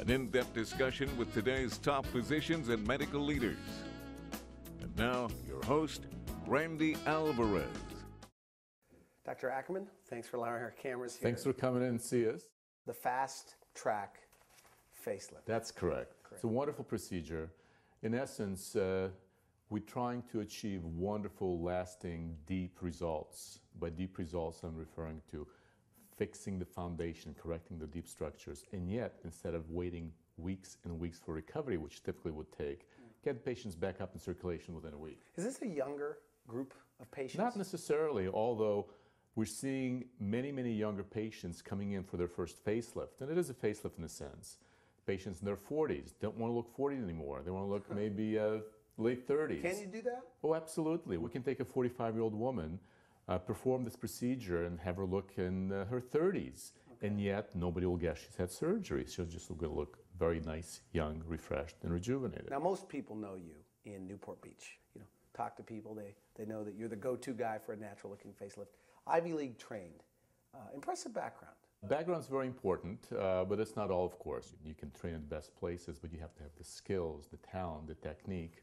An in-depth discussion with today's top physicians and medical leaders. And now, your host, Randy Alvarez. Dr. Ackerman, thanks for allowing our cameras here. Thanks for coming in and see us. The fast track facelift. That's correct. It's a wonderful procedure. In essence, we're trying to achieve wonderful, lasting, deep results. By deep results, I'm referring to fixing the foundation, correcting the deep structures, and yet, instead of waiting weeks and weeks for recovery, which typically would take, get patients back up in circulation within a week. Is this a younger group of patients? Not necessarily, although we're seeing many, many younger patients coming in for their first facelift, and it is a facelift in a sense. Patients in their 40s don't want to look 40 anymore. They want to look maybe late 30s. Can you do that? Oh, absolutely. We can take a 45-year-old woman, perform this procedure, and have her look in her 30s. Okay. And yet, nobody will guess she's had surgery. She'll just look very nice, young, refreshed, and rejuvenated. Now, most people know you in Newport Beach. You know, talk to people, they know that you're the go-to guy for a natural-looking facelift. Ivy League trained. Impressive background. Background's very important, but it's not all, of course. You can train in the best places, but you have to have the skills, the talent, the technique,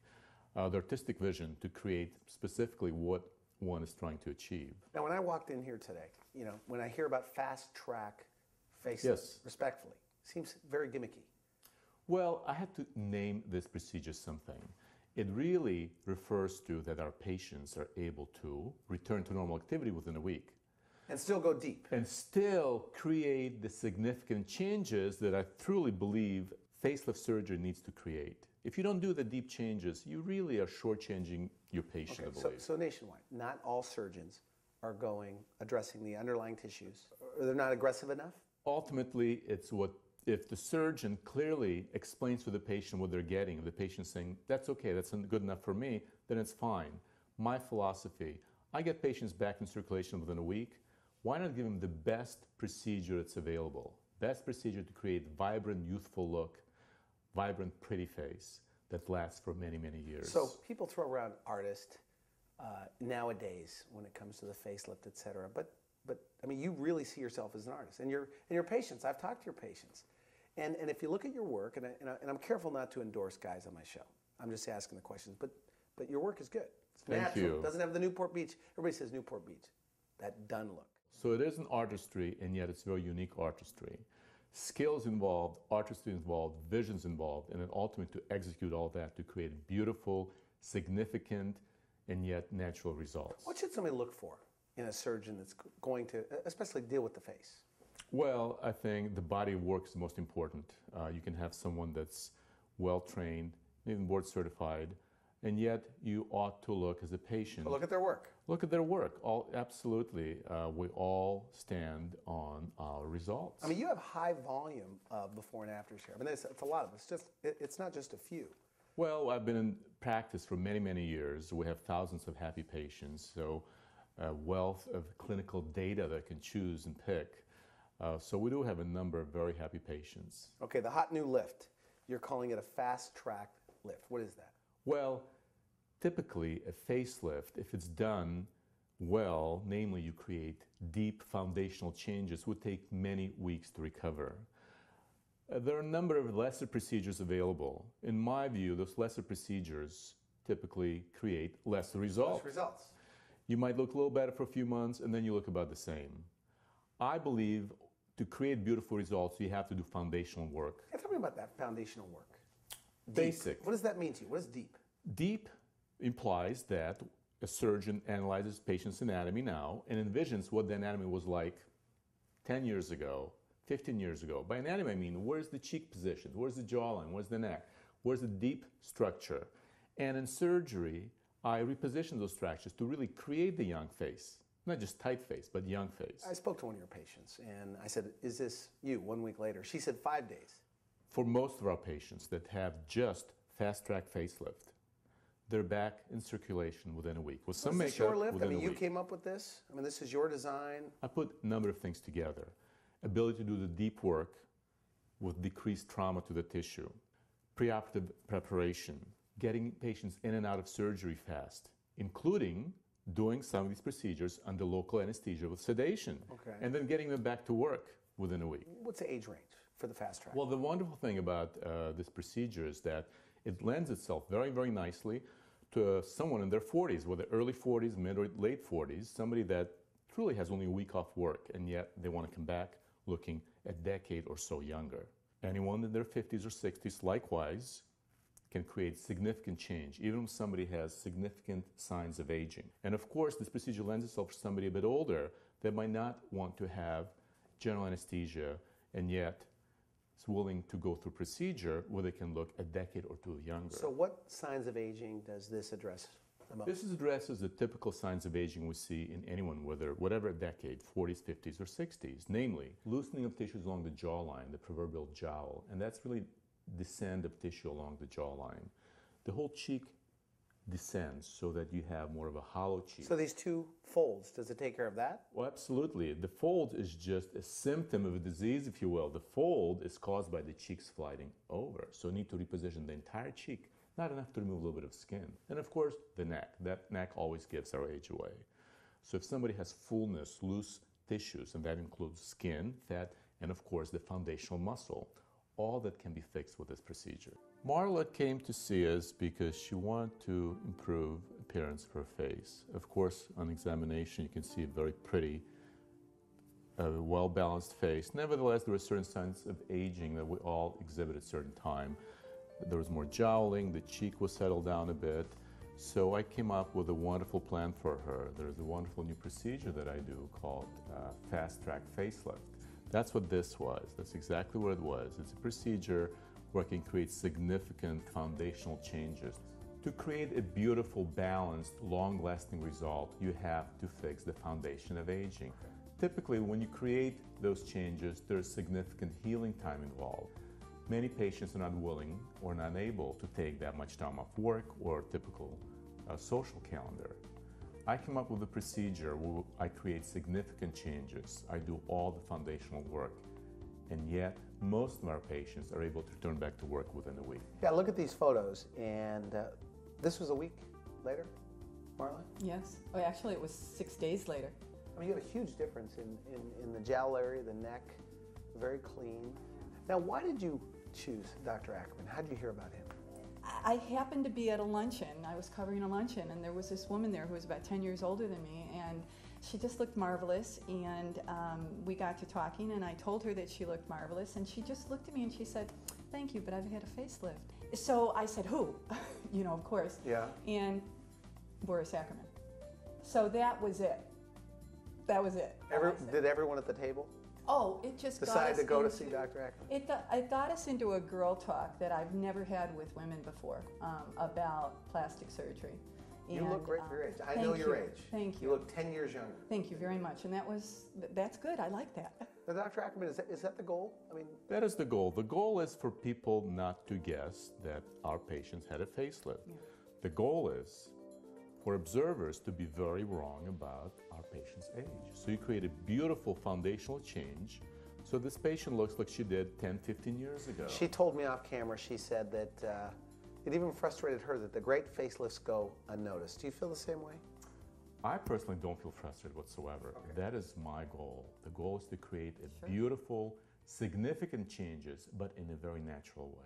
the artistic vision to create specifically what one is trying to achieve. Now, when I walked in here today, you know, when I hear about fast track facelift, yes, respectfully, seems very gimmicky. Well, I had to name this procedure something. It really refers to that our patients are able to return to normal activity within a week. And still go deep. And still create the significant changes that I truly believe facelift surgery needs to create. If you don't do the deep changes, you really are shortchanging your patient, I believe. So nationwide, not all surgeons are addressing the underlying tissues. Or they're not aggressive enough? Ultimately, it's if the surgeon clearly explains to the patient what they're getting, if the patient's saying, that's okay, that's good enough for me, then it's fine. My philosophy, I get patients back in circulation within a week. Why not give them the best procedure that's available? Best procedure to create vibrant, youthful look, vibrant, pretty face that lasts for many, many years. So people throw around artist nowadays when it comes to the facelift, et cetera. But I mean, you really see yourself as an artist. And your patients, I've talked to your patients. And if you look at your work, and I'm careful not to endorse guys on my show. I'm just asking the questions. But your work is good. It's natural. It doesn't have the Newport Beach. Everybody says Newport Beach. That done look. So it is an artistry, and yet it's very unique artistry. Skills involved, artistry involved, visions involved, and then ultimately to execute all that to create beautiful, significant, and yet natural results. What should somebody look for in a surgeon that's going to, especially deal with the face? Well, I think the body of work is the most important. You can have someone that's well-trained, even board certified, and yet you ought to look as a patient. But look at their work. Look at their work. Absolutely. We all stand on our results. I mean, you have high volume of before and afters here. I mean, it's a lot of it. It's not just a few. Well, I've been in practice for many, many years. We have thousands of happy patients, so a wealth of clinical data that I can choose and pick. So we do have a number of very happy patients. Okay, the hot new lift. You're calling it a fast track lift. What is that? Well, typically a facelift, if it's done well, namely you create deep foundational changes, would take many weeks to recover. There are a number of lesser procedures available. In my view, those lesser procedures typically create lesser results. Less results. You might look a little better for a few months, and then you look about the same. I believe to create beautiful results, you have to do foundational work. Hey, tell me about that foundational work. Deep. Basic. What does that mean to you? What is deep? Deep implies that a surgeon analyzes patient's anatomy now and envisions what the anatomy was like 10 years ago, 15 years ago. By anatomy, I mean, where's the cheek position? Where's the jawline? Where's the neck? Where's the deep structure? And in surgery, I reposition those structures to really create the young face. Not just tight face, but young face. I spoke to one of your patients, and I said, is this you? 1 week later. She said 5 days. For most of our patients that have just fast-track facelift, they're back in circulation within a week. With some makeup, your lift? within I mean, a you week. came up with this? I mean, this is your design? I put a number of things together. Ability to do the deep work with decreased trauma to the tissue, preoperative preparation, getting patients in and out of surgery fast, including doing some of these procedures under local anesthesia with sedation, Okay. and then getting them back to work within a week. What's the age range for the fast track? Well, the wonderful thing about this procedure is that it lends itself very, very nicely to someone in their 40s, whether early 40s, mid or late 40s, somebody that truly has only a week off work, and yet they want to come back looking a decade or so younger. Anyone in their 50s or 60s, likewise, can create significant change, even if somebody has significant signs of aging. And of course, this procedure lends itself to somebody a bit older that might not want to have general anesthesia and yet is willing to go through procedure where they can look a decade or two younger. So what signs of aging does this address the most? This addresses the typical signs of aging we see in anyone, whatever decade, 40s, 50s, or 60s, namely loosening of tissues along the jawline, the proverbial jowl, and that's really descent of tissue along the jawline. The whole cheek descends so that you have more of a hollow cheek. So these two folds, does it take care of that? Well, absolutely. The fold is just a symptom of a disease, if you will. The fold is caused by the cheeks sliding over. So you need to reposition the entire cheek, not enough to remove a little bit of skin. And of course, the neck. That neck always gives our age away. So if somebody has fullness, loose tissues, and that includes skin, fat, and of course the foundational muscle, all that can be fixed with this procedure. Marla came to see us because she wanted to improve appearance of her face. Of course, on examination, you can see a very pretty, well-balanced face. Nevertheless, there were certain signs of aging that we all exhibit at a certain time. There was more jowling, the cheek was settled down a bit. So I came up with a wonderful plan for her. There's a wonderful new procedure that I do called Fast Track Facelift. That's what this was. That's exactly what it was. It's a procedure where I can create significant foundational changes. To create a beautiful, balanced, long-lasting result, you have to fix the foundation of aging. Typically, when you create those changes, there's significant healing time involved. Many patients are not willing or not able to take that much time off work or typical social calendar. I came up with a procedure where I create significant changes. I do all the foundational work, and yet most of our patients are able to return back to work within a week. Yeah, look at these photos, and this was a week later, Marla? Yes. Oh, actually, it was 6 days later. I mean, you have a huge difference in the jowl area, the neck, very clean. Now, why did you choose Dr. Ackerman? How did you hear about him? I happened to be at a luncheon. I was covering a luncheon, and there was this woman there who was about 10 years older than me, and she just looked marvelous. And we got to talking, and I told her that she looked marvelous, and she just looked at me and she said, "Thank you, but I've had a facelift." So I said, "Who?" You know, of course. Yeah. And Boris Ackerman. So that was it. That was it. Did everyone at the table Oh, it just decide to go to into, see Dr. Ackerman? It got us into a girl talk that I've never had with women before about plastic surgery. You look great for your age. I thank know your you. age. Thank you. You look 10 years younger. Thank you very much, and that's good. I like that. Now, Dr. Ackerman, is that the goal? I mean, That is the goal. The goal is for people not to guess that our patients had a facelift. Yeah. The goal is for observers to be very wrong about our patient's age. So you create a beautiful foundational change so this patient looks like she did 10, 15 years ago. she told me off camera, she said that it even frustrated her that the great facelifts go unnoticed. Do you feel the same way? I personally don't feel frustrated whatsoever. Okay. That is my goal. The goal is to create a Sure. beautiful, significant changes, but in a very natural way.